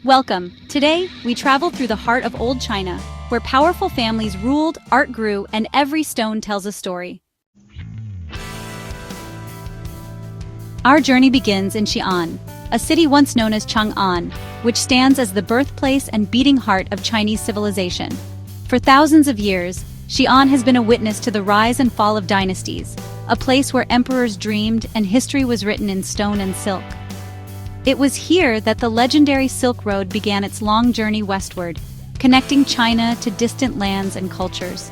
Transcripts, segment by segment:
Welcome. Today, we travel through the heart of old China, where powerful families ruled, art grew, and every stone tells a story. Our journey begins in Xi'an, a city once known as Chang'an, which stands as the birthplace and beating heart of Chinese civilization. For thousands of years, Xi'an has been a witness to the rise and fall of dynasties, a place where emperors dreamed and history was written in stone and silk. It was here that the legendary Silk Road began its long journey westward, connecting China to distant lands and cultures.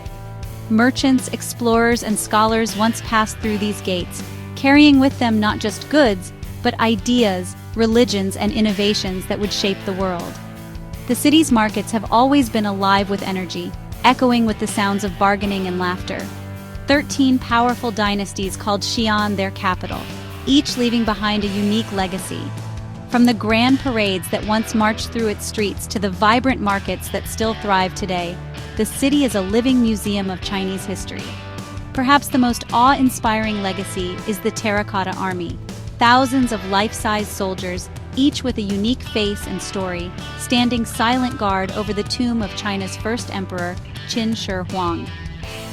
Merchants, explorers, and scholars once passed through these gates, carrying with them not just goods, but ideas, religions, and innovations that would shape the world. The city's markets have always been alive with energy, echoing with the sounds of bargaining and laughter. 13 powerful dynasties called Xi'an their capital, each leaving behind a unique legacy. From the grand parades that once marched through its streets to the vibrant markets that still thrive today, the city is a living museum of Chinese history. Perhaps the most awe-inspiring legacy is the Terracotta Army. Thousands of life-size soldiers, each with a unique face and story, standing silent guard over the tomb of China's first emperor, Qin Shi Huang.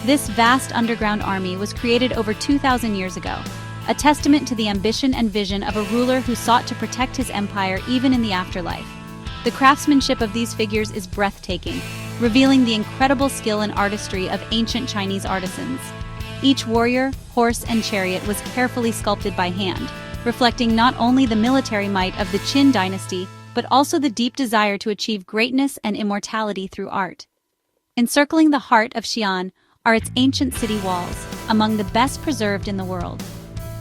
This vast underground army was created over 2,000 years ago, a testament to the ambition and vision of a ruler who sought to protect his empire even in the afterlife. The craftsmanship of these figures is breathtaking, revealing the incredible skill and artistry of ancient Chinese artisans. Each warrior, horse, and chariot was carefully sculpted by hand, reflecting not only the military might of the Qin dynasty, but also the deep desire to achieve greatness and immortality through art. Encircling the heart of Xi'an are its ancient city walls, among the best preserved in the world.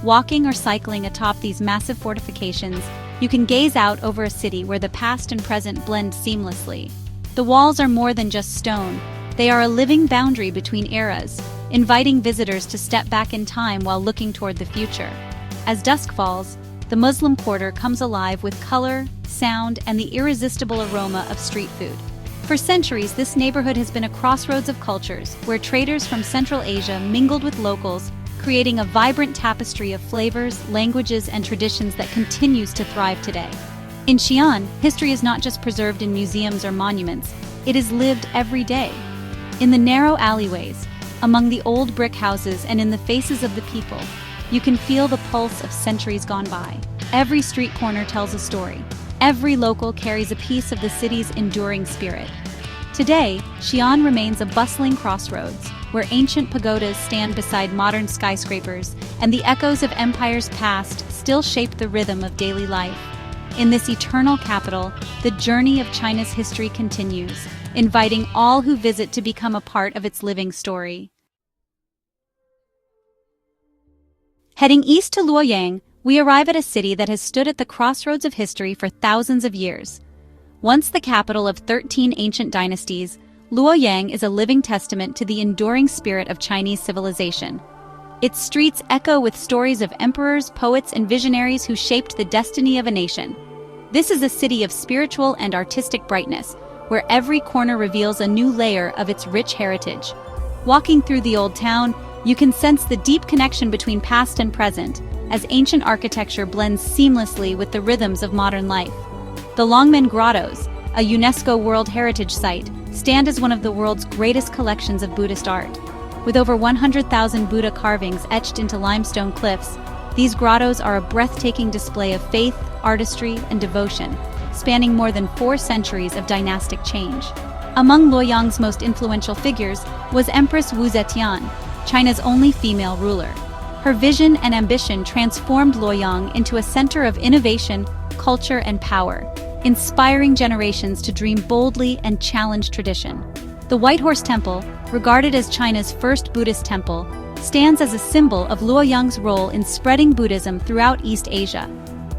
Walking or cycling atop these massive fortifications, you can gaze out over a city where the past and present blend seamlessly. The walls are more than just stone, they are a living boundary between eras, inviting visitors to step back in time while looking toward the future. As dusk falls, the Muslim quarter comes alive with color, sound, and the irresistible aroma of street food. For centuries, this neighborhood has been a crossroads of cultures, where traders from Central Asia mingled with locals, creating a vibrant tapestry of flavors, languages, and traditions that continues to thrive today. In Xi'an, history is not just preserved in museums or monuments, it is lived every day. In the narrow alleyways, among the old brick houses, and in the faces of the people, you can feel the pulse of centuries gone by. Every street corner tells a story. Every local carries a piece of the city's enduring spirit. Today, Xi'an remains a bustling crossroads, where ancient pagodas stand beside modern skyscrapers, and the echoes of empires past still shape the rhythm of daily life. In this eternal capital, the journey of China's history continues, inviting all who visit to become a part of its living story. Heading east to Luoyang, we arrive at a city that has stood at the crossroads of history for thousands of years. Once the capital of 13 ancient dynasties, Luoyang is a living testament to the enduring spirit of Chinese civilization. Its streets echo with stories of emperors, poets, and visionaries who shaped the destiny of a nation. This is a city of spiritual and artistic brightness, where every corner reveals a new layer of its rich heritage. Walking through the old town, you can sense the deep connection between past and present, as ancient architecture blends seamlessly with the rhythms of modern life. The Longmen Grottoes, a UNESCO World Heritage Site, stand as one of the world's greatest collections of Buddhist art. With over 100,000 Buddha carvings etched into limestone cliffs, these grottos are a breathtaking display of faith, artistry, and devotion, spanning more than 4 centuries of dynastic change. Among Luoyang's most influential figures was Empress Wu Zetian, China's only female ruler. Her vision and ambition transformed Luoyang into a center of innovation, culture, and power, inspiring generations to dream boldly and challenge tradition. The White Horse Temple, regarded as China's first Buddhist temple, stands as a symbol of Luoyang's role in spreading Buddhism throughout East Asia.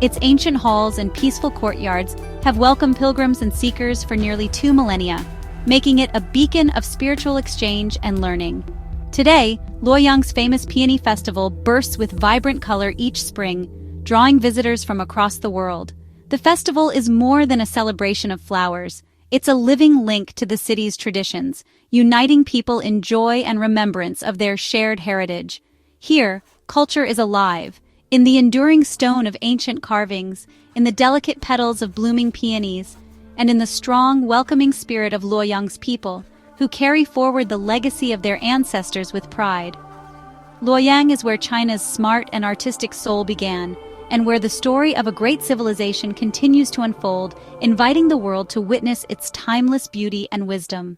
Its ancient halls and peaceful courtyards have welcomed pilgrims and seekers for nearly 2 millennia, making it a beacon of spiritual exchange and learning. Today, Luoyang's famous Peony Festival bursts with vibrant color each spring, drawing visitors from across the world. The festival is more than a celebration of flowers. It's a living link to the city's traditions, uniting people in joy and remembrance of their shared heritage. Here, culture is alive, in the enduring stone of ancient carvings, in the delicate petals of blooming peonies, and in the strong, welcoming spirit of Luoyang's people, who carry forward the legacy of their ancestors with pride. Luoyang is where China's smart and artistic soul began, and where the story of a great civilization continues to unfold, inviting the world to witness its timeless beauty and wisdom.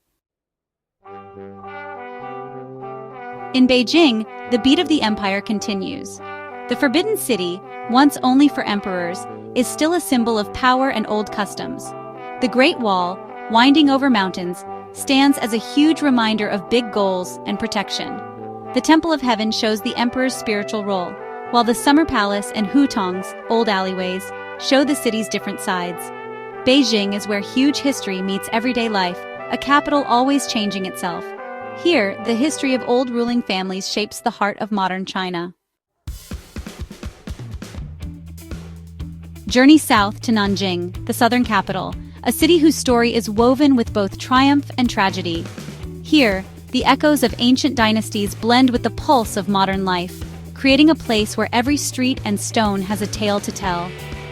In Beijing, the beat of the empire continues. The Forbidden City, once only for emperors, is still a symbol of power and old customs. The Great Wall, winding over mountains, stands as a huge reminder of big goals and protection. The Temple of Heaven shows the emperor's spiritual role, while the Summer Palace and hutongs, old alleyways, show the city's different sides. Beijing is where huge history meets everyday life, a capital always changing itself. Here, the history of old ruling families shapes the heart of modern China. Journey south to Nanjing, the southern capital, a city whose story is woven with both triumph and tragedy. Here, the echoes of ancient dynasties blend with the pulse of modern life, creating a place where every street and stone has a tale to tell.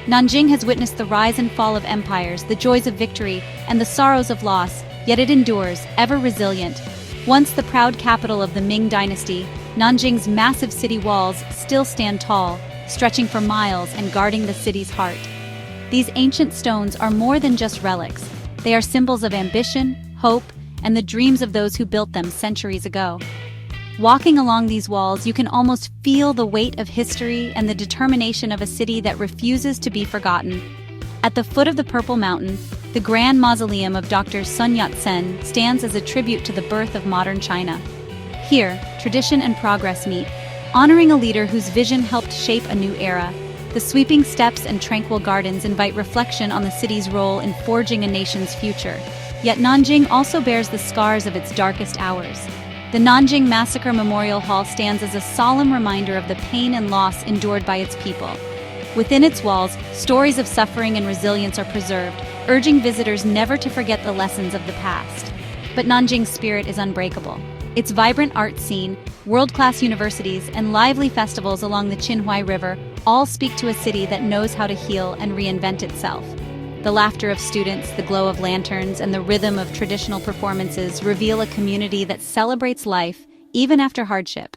Nanjing has witnessed the rise and fall of empires, the joys of victory, and the sorrows of loss, yet it endures, ever resilient. Once the proud capital of the Ming dynasty, Nanjing's massive city walls still stand tall, stretching for miles and guarding the city's heart. These ancient stones are more than just relics. They are symbols of ambition, hope, and the dreams of those who built them centuries ago. Walking along these walls, you can almost feel the weight of history and the determination of a city that refuses to be forgotten. At the foot of the Purple Mountain, the Grand Mausoleum of Dr. Sun Yat-sen stands as a tribute to the birth of modern China. Here, tradition and progress meet, honoring a leader whose vision helped shape a new era. The sweeping steps and tranquil gardens invite reflection on the city's role in forging a nation's future. Yet Nanjing also bears the scars of its darkest hours. The Nanjing Massacre Memorial Hall stands as a solemn reminder of the pain and loss endured by its people. Within its walls, stories of suffering and resilience are preserved, urging visitors never to forget the lessons of the past. But Nanjing's spirit is unbreakable. Its vibrant art scene, world-class universities, and lively festivals along the Qinhuai River all speak to a city that knows how to heal and reinvent itself. The laughter of students, the glow of lanterns, and the rhythm of traditional performances reveal a community that celebrates life, even after hardship.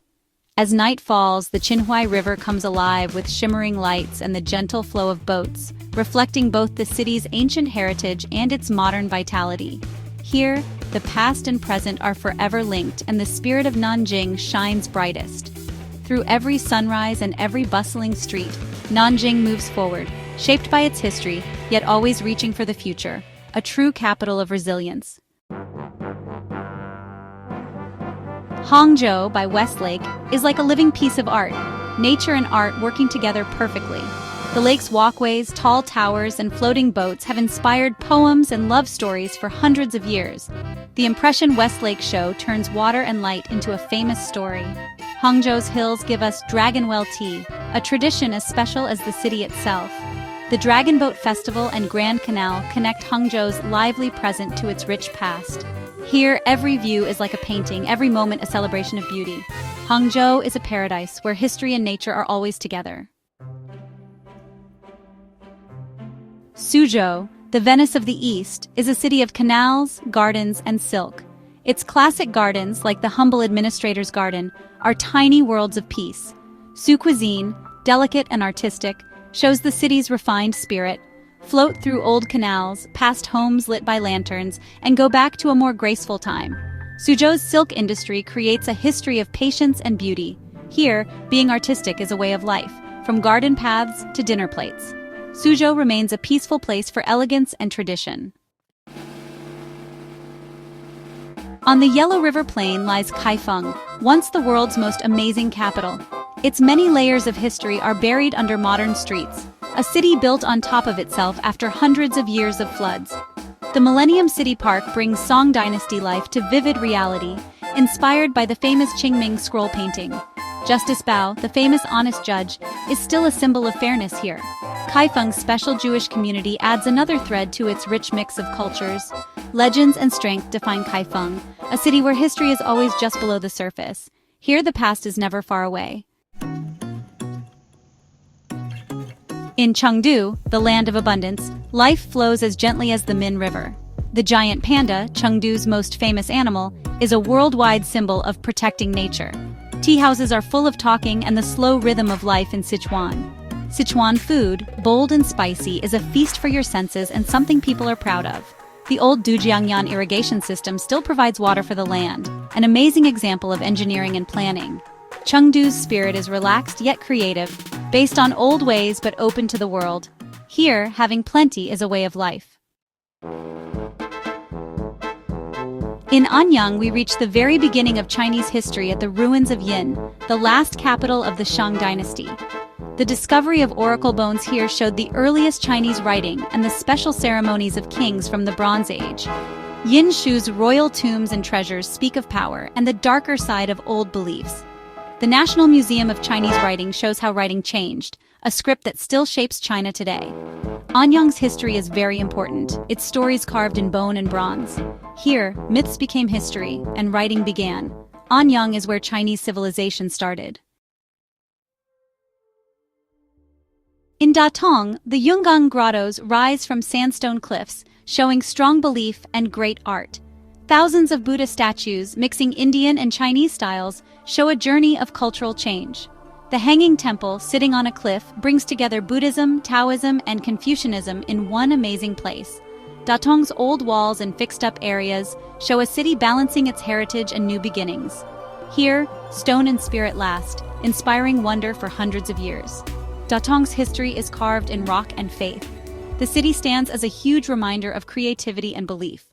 As night falls, the Qinhuai River comes alive with shimmering lights and the gentle flow of boats, reflecting both the city's ancient heritage and its modern vitality. Here, the past and present are forever linked, and the spirit of Nanjing shines brightest. Through every sunrise and every bustling street, Nanjing moves forward, shaped by its history, yet always reaching for the future, a true capital of resilience. Hangzhou by Westlake is like a living piece of art, nature and art working together perfectly. The lake's walkways, tall towers, and floating boats have inspired poems and love stories for hundreds of years. The impression Westlake show turns water and light into a famous story. Hangzhou's hills give us Dragonwell tea, a tradition as special as the city itself. The Dragon Boat Festival and Grand Canal connect Hangzhou's lively present to its rich past. Here, every view is like a painting, every moment a celebration of beauty. Hangzhou is a paradise where history and nature are always together. Suzhou, the Venice of the East, is a city of canals, gardens, and silk. Its classic gardens, like the humble administrator's garden, are tiny worlds of peace. Su cuisine, delicate and artistic, shows the city's refined spirit. Float through old canals, past homes lit by lanterns, and go back to a more graceful time. Suzhou's silk industry creates a history of patience and beauty. Here, being artistic is a way of life, from garden paths to dinner plates. Suzhou remains a peaceful place for elegance and tradition. On the Yellow River Plain lies Kaifeng, once the world's most amazing capital. Its many layers of history are buried under modern streets, a city built on top of itself after hundreds of years of floods. The Millennium City Park brings Song Dynasty life to vivid reality, inspired by the famous Qingming scroll painting. Justice Bao, the famous honest judge, is still a symbol of fairness here. Kaifeng's special Jewish community adds another thread to its rich mix of cultures. Legends and strength define Kaifeng, a city where history is always just below the surface. Here the past is never far away. In Chengdu, the land of abundance, life flows as gently as the Min River. The giant panda, Chengdu's most famous animal, is a worldwide symbol of protecting nature. Tea houses are full of talking and the slow rhythm of life in Sichuan. Sichuan food, bold and spicy, is a feast for your senses and something people are proud of. The old Dujiangyan irrigation system still provides water for the land, an amazing example of engineering and planning. Chengdu's spirit is relaxed yet creative, based on old ways but open to the world. Here, having plenty is a way of life. In Anyang, we reach the very beginning of Chinese history at the ruins of Yin, the last capital of the Shang dynasty. The discovery of oracle bones here showed the earliest Chinese writing and the special ceremonies of kings from the Bronze Age. Yin Shu's royal tombs and treasures speak of power and the darker side of old beliefs. The National Museum of Chinese Writing shows how writing changed, a script that still shapes China today. Anyang's history is very important, its stories carved in bone and bronze. Here, myths became history, and writing began. Anyang is where Chinese civilization started. In Datong, the Yungang grottos rise from sandstone cliffs, showing strong belief and great art. Thousands of Buddha statues, mixing Indian and Chinese styles, show a journey of cultural change. The Hanging Temple, sitting on a cliff, brings together Buddhism, Taoism, and Confucianism in one amazing place. Datong's old walls and fixed-up areas show a city balancing its heritage and new beginnings. Here, stone and spirit last, inspiring wonder for hundreds of years. Datong's history is carved in rock and faith. The city stands as a huge reminder of creativity and belief.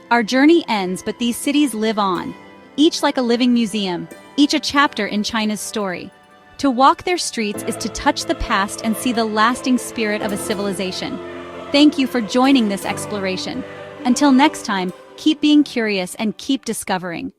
Our journey ends, but these cities live on, each like a living museum, each a chapter in China's story. To walk their streets is to touch the past and see the lasting spirit of a civilization. Thank you for joining this exploration. Until next time, keep being curious and keep discovering.